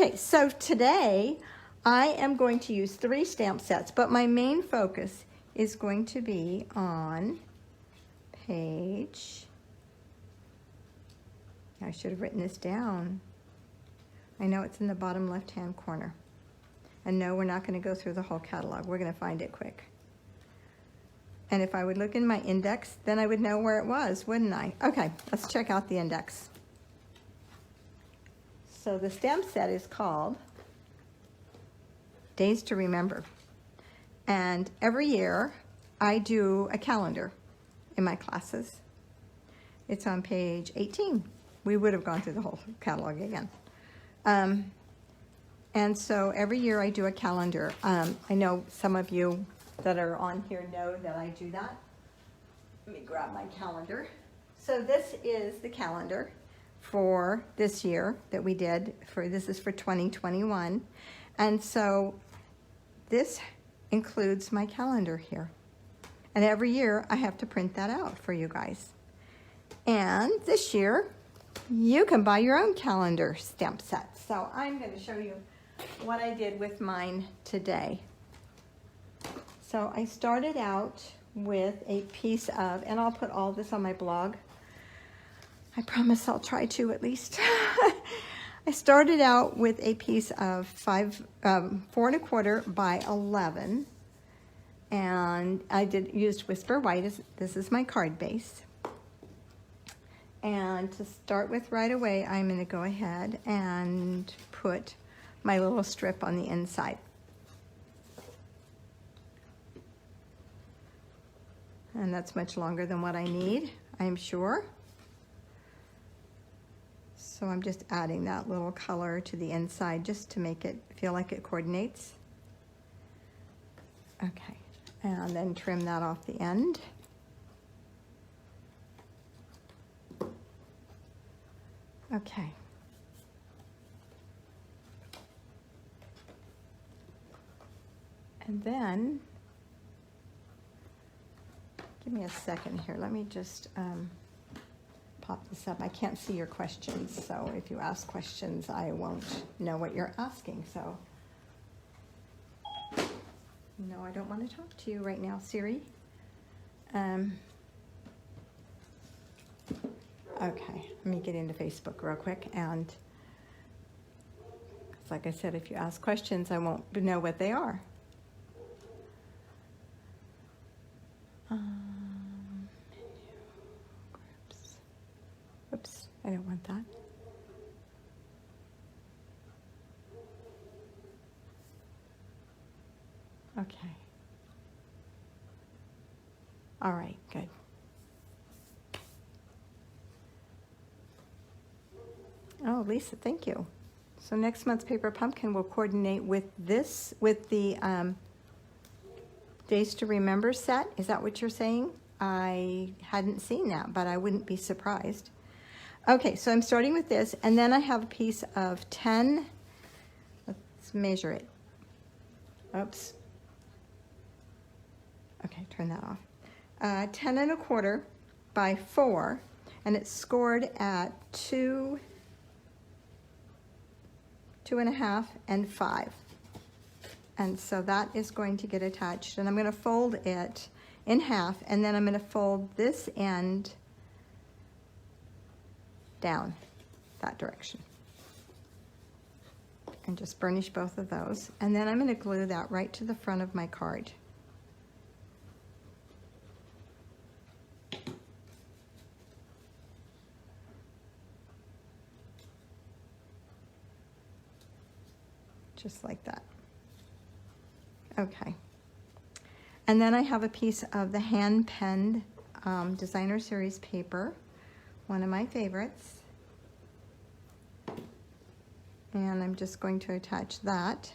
Okay, so today I am going to use 3 stamp sets, but my main focus is going to be on page, I should have written this down. I know it's in the bottom left-hand corner. And no, we're not going to go through the whole catalog. We're going to find it quick. And if I would look in my index, then I would know where it was, wouldn't I? Okay, let's check out the index. So the stamp set is called Days to Remember. And every year I do a calendar in my classes. It's on page 18. We would have gone through the whole catalog again. And so every year I do a calendar. I know some of you that are on here know that I do that. Let me grab my calendar. So this is the calendar for this year that we did. This is for 2021. And so this includes my calendar here. And every year I have to print that out for you guys. And this year you can buy your own calendar stamp set. So I'm going to show you what I did with mine today. So I started out with a piece of, and I'll put all this on my blog. I promise I'll try to at least. I started out with a piece of 4 1/4 by 11, and I used Whisper White. This is my card base. And to start with right away, I'm going to go ahead and put my little strip on the inside. And that's much longer than what I need, I'm sure. So I'm just adding that little color to the inside just to make it feel like it coordinates. Okay, and then trim that off the end. Okay. And then, give me a second here. Let me just pop this up. I can't see your questions, so if you ask questions, I won't know what you're asking. So, no, I don't want to talk to you right now, Siri. Okay, let me get into Facebook real quick, and like I said, if you ask questions, I won't know what they are. Groups. Oops, I don't want that. Okay. All right, good. Oh, Lisa, thank you. So next month's Paper Pumpkin will coordinate with this, with the Days to Remember set. Is that what you're saying? I hadn't seen that, but I wouldn't be surprised. Okay, so I'm starting with this, and then I have a piece of 10, let's measure it. Oops. Okay, turn that off. 10 1/4 by 4, and it's scored at 2, 2 1/2, and 5. And so that is going to get attached, and I'm going to fold it in half, and then I'm going to fold this end down that direction. And just burnish both of those. And then I'm going to glue that right to the front of my card. Just like that. Okay. And then I have a piece of the hand-penned Designer Series paper, one of my favorites. And I'm just going to attach that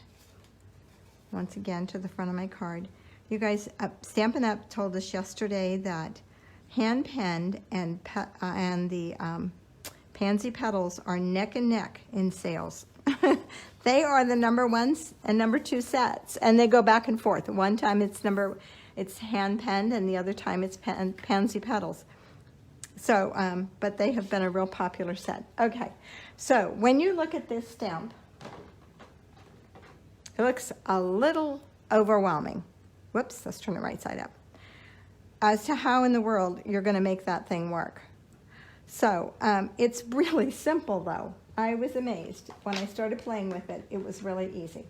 once again to the front of my card. You guys, Stampin' Up! Told us yesterday that hand-penned and the pansy petals are neck and neck in sales. They are the #1 and #2 sets, and they go back and forth. One time it's hand penned, and the other time it's pansy petals. So, but they have been a real popular set. Okay, so when you look at this stamp, It looks a little overwhelming. Whoops, let's turn it right side up. As to how in the world you're going to make that thing work. So it's really simple though. I was amazed when I started playing with it. It was really easy.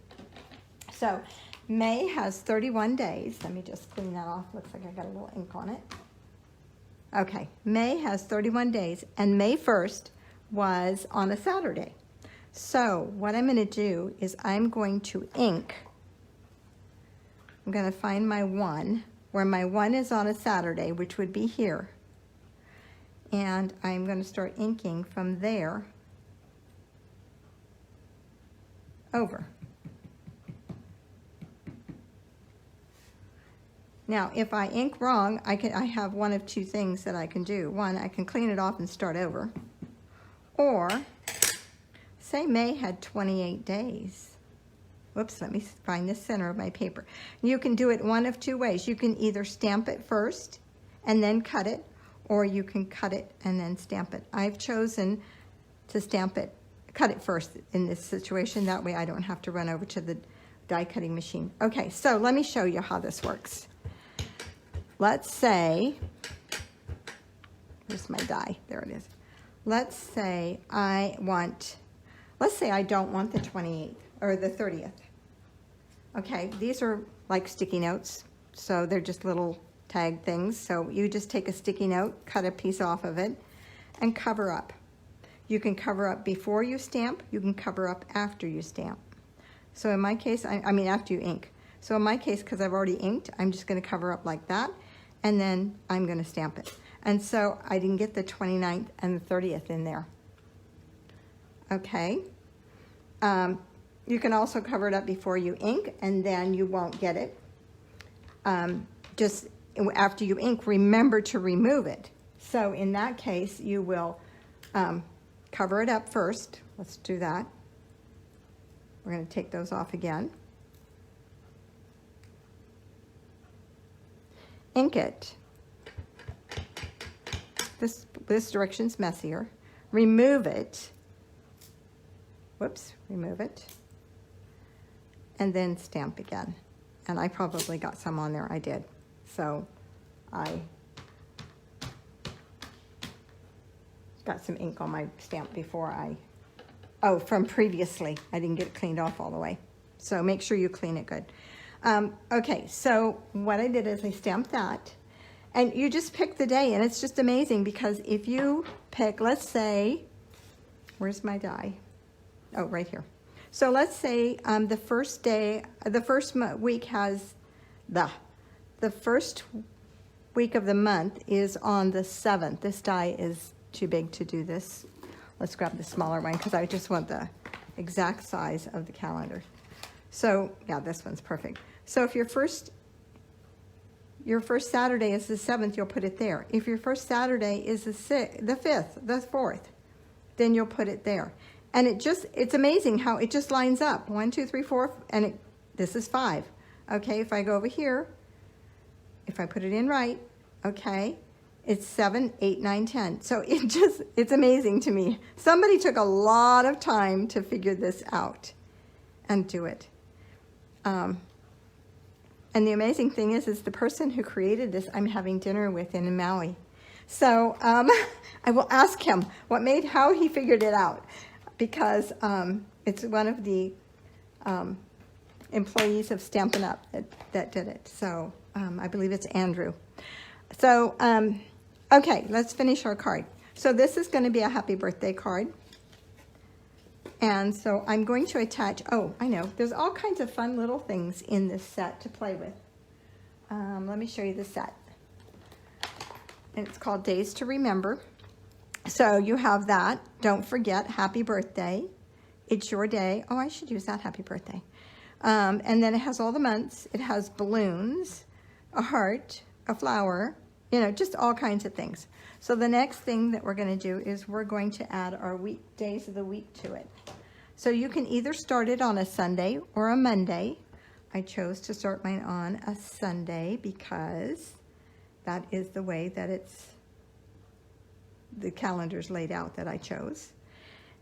So May has 31 days. Let me just clean that off. Looks like I got a little ink on it. Okay, May has 31 days, and May 1st was on a Saturday. So what I'm going to do is I'm going to ink. I'm going to find my 1, where my 1 is on a Saturday, which would be here. And I'm going to start inking from there over. Now, if I ink wrong, I have one of two things that I can do. One, I can clean it off and start over. Or, say May had 28 days. Whoops, let me find the center of my paper. You can do it one of two ways. You can either stamp it first and then cut it, or you can cut it and then stamp it. I've chosen to cut it first in this situation. That way I don't have to run over to the die cutting machine. Okay, so let me show you how this works. Let's say, where's my die? There it is. Let's say I don't want the 28th or the 30th. Okay, these are like sticky notes, so they're just little tag things. So you just take a sticky note, cut a piece off of it, and cover up. You can cover up before you stamp, you can cover up after you stamp. So in my case, I mean after you ink. So in my case, because I've already inked, I'm just going to cover up like that, and then I'm going to stamp it. And so I didn't get the 29th and the 30th in there. Okay. You can also cover it up before you ink, and then you won't get it. Just after you ink, remember to remove it. So in that case, you will cover it up first. Let's do that. We're going to take those off again. Ink it. This direction's messier. Remove it. Whoops, remove it. And then stamp again. And I probably got some on there, I did. So I got some ink on my stamp before from previously. I didn't get it cleaned off all the way. So make sure you clean it good. Okay, so what I did is I stamped that, and you just pick the day, and it's just amazing because if you pick, let's say, where's my die? Oh, right here. So let's say the first week has the first week of the month is on the 7th. This die is too big to do this. Let's grab the smaller one because I just want the exact size of the calendar. So yeah, this one's perfect. So if your first Saturday is the 7th, you'll put it there. If your first Saturday is the 5th, the 4th, then you'll put it there. And it's amazing how it just lines up. 1, 2, 3, 4, and this is 5. Okay, if I go over here, if I put it in right, okay, it's 7, 8, 9, 10. So it's amazing to me. Somebody took a lot of time to figure this out and do it. And the amazing thing is the person who created this, I'm having dinner with in Maui. So I will ask him how he figured it out, because it's one of the employees of Stampin' Up! that did it. So I believe it's Andrew. So, okay, let's finish our card. So this is going to be a happy birthday card. And so I'm going to attach, oh, I know, there's all kinds of fun little things in this set to play with. Let me show you the set. And it's called Days to Remember. So you have that. Don't forget, happy birthday. It's your day. Oh, I should use that, happy birthday. And then it has all the months. It has balloons, a heart, a flower, just all kinds of things. So the next thing that we're going to do is we're going to add our days of the week to it. So you can either start it on a Sunday or a Monday. I chose to start mine on a Sunday because that is the way that the calendar's laid out that I chose.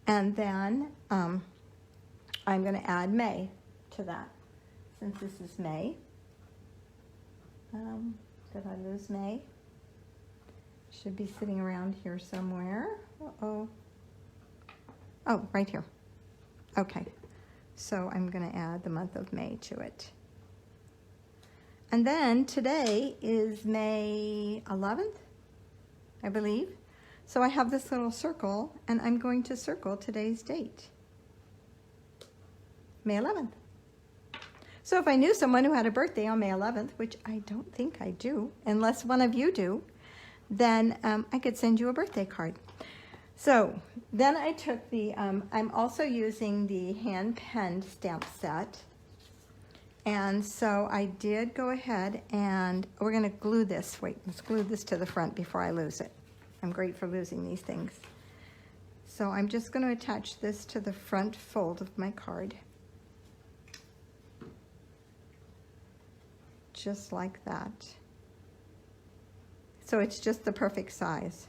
And then I'm going to add May to that. since this is May. Did I lose May? Should be sitting around here somewhere. Uh-oh. Oh, right here. Okay. So I'm going to add the month of May to it. And then today is May 11th, I believe. So I have this little circle, and I'm going to circle today's date. May 11th. So if I knew someone who had a birthday on May 11th, which I don't think I do, unless one of you do, then I could send you a birthday card. So then I took the, I'm also using the hand-penned stamp set. And so I did go ahead and we're going to glue this. Wait, let's glue this to the front before I lose it. I'm great for losing these things. So I'm just going to attach this to the front fold of my card. Just like that. So it's just the perfect size,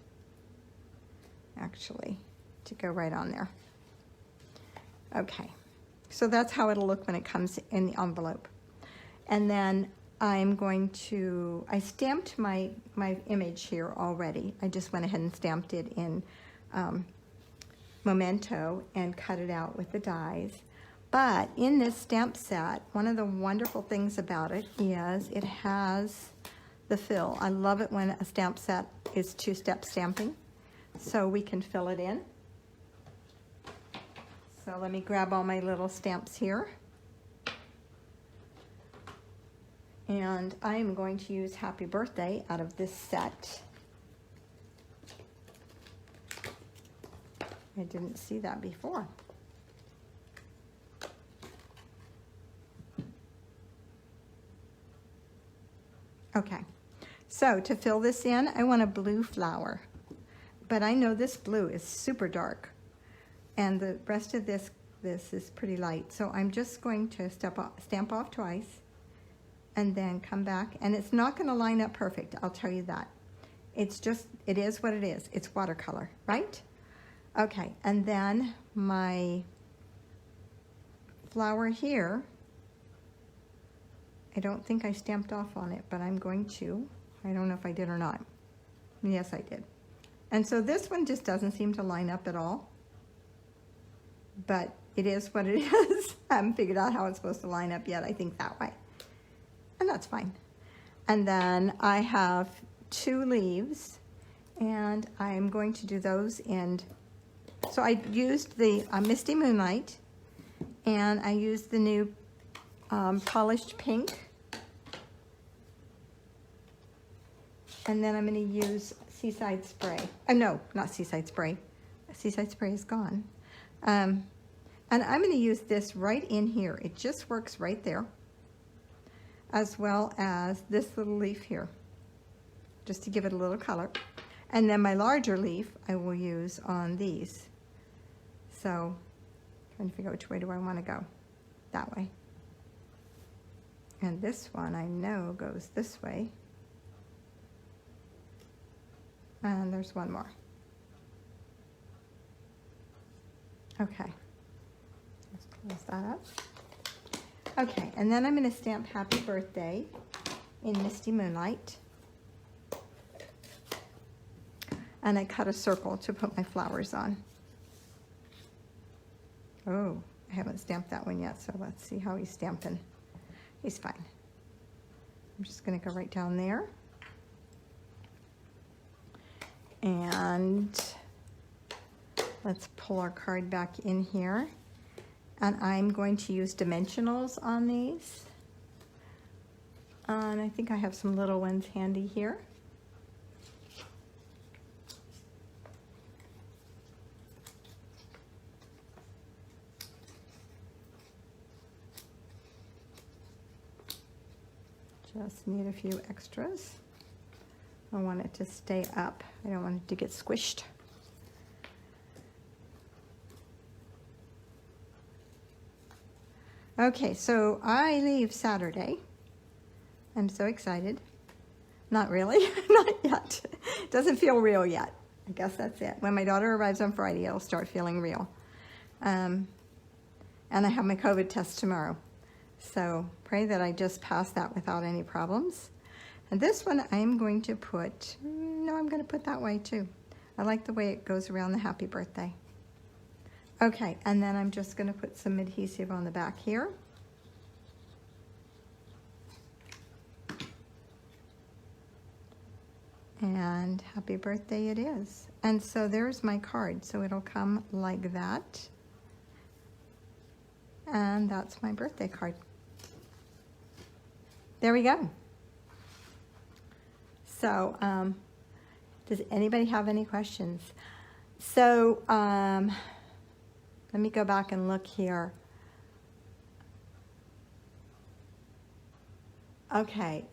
actually, to go right on there. Okay, so that's how it'll look when it comes in the envelope. And then I'm going to, I stamped my image here already. I just went ahead and stamped it in Memento and cut it out with the dies. But in this stamp set, one of the wonderful things about it is it has the fill. I love it when a stamp set is two-step stamping, so we can fill it in. So let me grab all my little stamps here. And I am going to use Happy Birthday out of this set. I didn't see that before. Okay, so to fill this in, I want a blue flower. But I know this blue is super dark. And the rest of this is pretty light. So I'm just going to stamp off twice and then come back. And it's not going to line up perfect, I'll tell you that. It's just, it is what it is. It's watercolor, right? Okay, and then my flower here, I don't think I stamped off on it, but I'm going to. I don't know if I did or not. Yes, I did. And so this one just doesn't seem to line up at all. But it is what it is. I haven't figured out how it's supposed to line up yet. I think that way. And that's fine. And then I have 2 leaves, and I'm going to do those in. So I used the Misty Moonlight, and I used the new polished pink. And then I'm going to use Seaside Spray. No, not Seaside Spray. Seaside Spray is gone. And I'm going to use this right in here. It just works right there, as well as this little leaf here, just to give it a little color. And then my larger leaf I will use on these. So, trying to figure out which way do I want to go. That way. And this one I know goes this way. And there's one more. Okay. Let's close that up. Okay, and then I'm going to stamp Happy Birthday in Misty Moonlight. And I cut a circle to put my flowers on. Oh, I haven't stamped that one yet, so let's see how he's stamping. He's fine. I'm just going to go right down there. And let's pull our card back in here. And I'm going to use dimensionals on these. And I think I have some little ones handy here. Just need a few extras. I want it to stay up. I don't want it to get squished. Okay, so I leave Saturday. I'm so excited. Not really, not yet. Doesn't feel real yet. I guess that's it. When my daughter arrives on Friday, it'll start feeling real. And I have my COVID test tomorrow. So pray that I just pass that without any problems. And this one I'm going to put, no, I'm going to put that way too. I like the way it goes around the happy birthday. Okay, and then I'm just going to put some adhesive on the back here. And happy birthday it is. And so there's my card. So it'll come like that. And that's my birthday card. There we go. So, does anybody have any questions? So, let me go back and look here. Okay,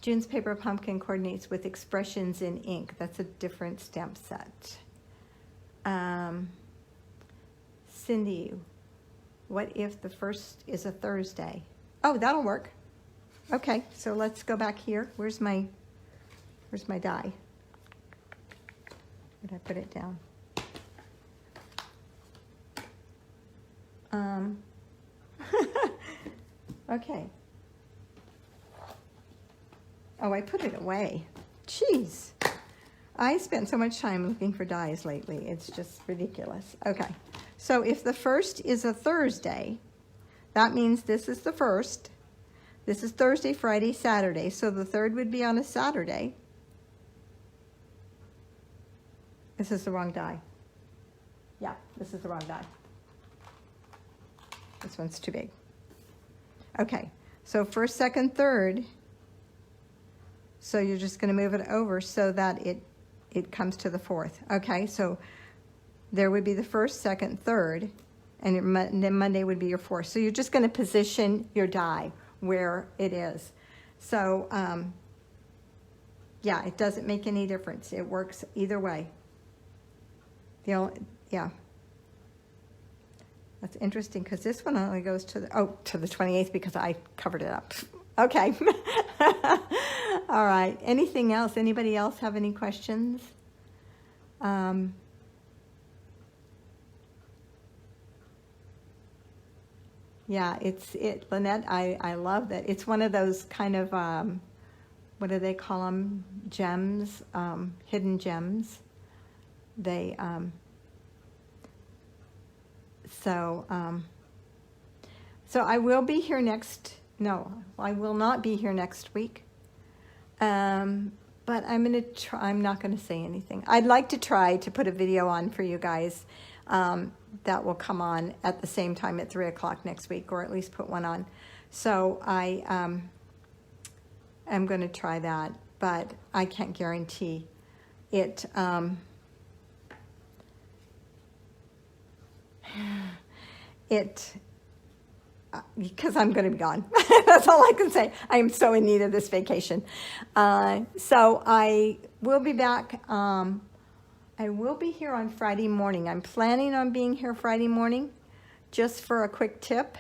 June's Paper Pumpkin coordinates with Expressions in Ink. That's a different stamp set. Cindy, what if the 1st is a Thursday? Oh, that'll work. Okay, so let's go back here. Where's my die? Where'd I put it down? Okay. Oh, I put it away. Jeez. I spent so much time looking for dies lately. It's just ridiculous. Okay. So if the 1st is a Thursday, that means this is the 1st. This is Thursday, Friday, Saturday. So the 3rd would be on a Saturday. This is the wrong die. Yeah, this is the wrong die. This one's too big. Okay, so 1st, 2nd, 3rd. So you're just going to move it over so that it comes to the 4th. Okay, so there would be the 1st, 2nd, 3rd, and then Monday would be your 4th. So you're just going to position your die where it is. So, yeah, it doesn't make any difference. It works either way. Yeah. That's interesting because this one only goes to the 28th because I covered it up. Okay. All right. Anything else? Anybody else have any questions? Yeah, Lynette, I love that. It's one of those kind of, what do they call them? Gems, hidden gems. So I will be here I will not be here next week. But I'm not going to say anything. I'd like to try to put a video on for you guys that will come on at the same time at 3 o'clock next week, or at least put one on. So I am going to try that, but I can't guarantee it. Because I'm going to be gone. That's all I can say. I am so in need of this vacation. So I will be back. I will be here on Friday morning. I'm planning on being here Friday morning just for a quick tip.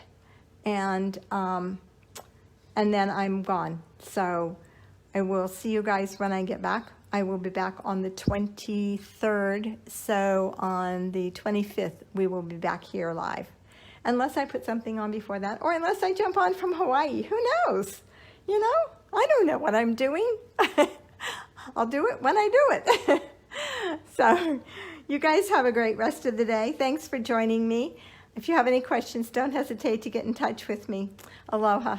And then I'm gone. So I will see you guys when I get back. I will be back on the 23rd. So on the 25th, we will be back here live. Unless I put something on before that, or unless I jump on from Hawaii. Who knows? You know, I don't know what I'm doing. I'll do it when I do it. So you guys have a great rest of the day. Thanks for joining me. If you have any questions, don't hesitate to get in touch with me. Aloha.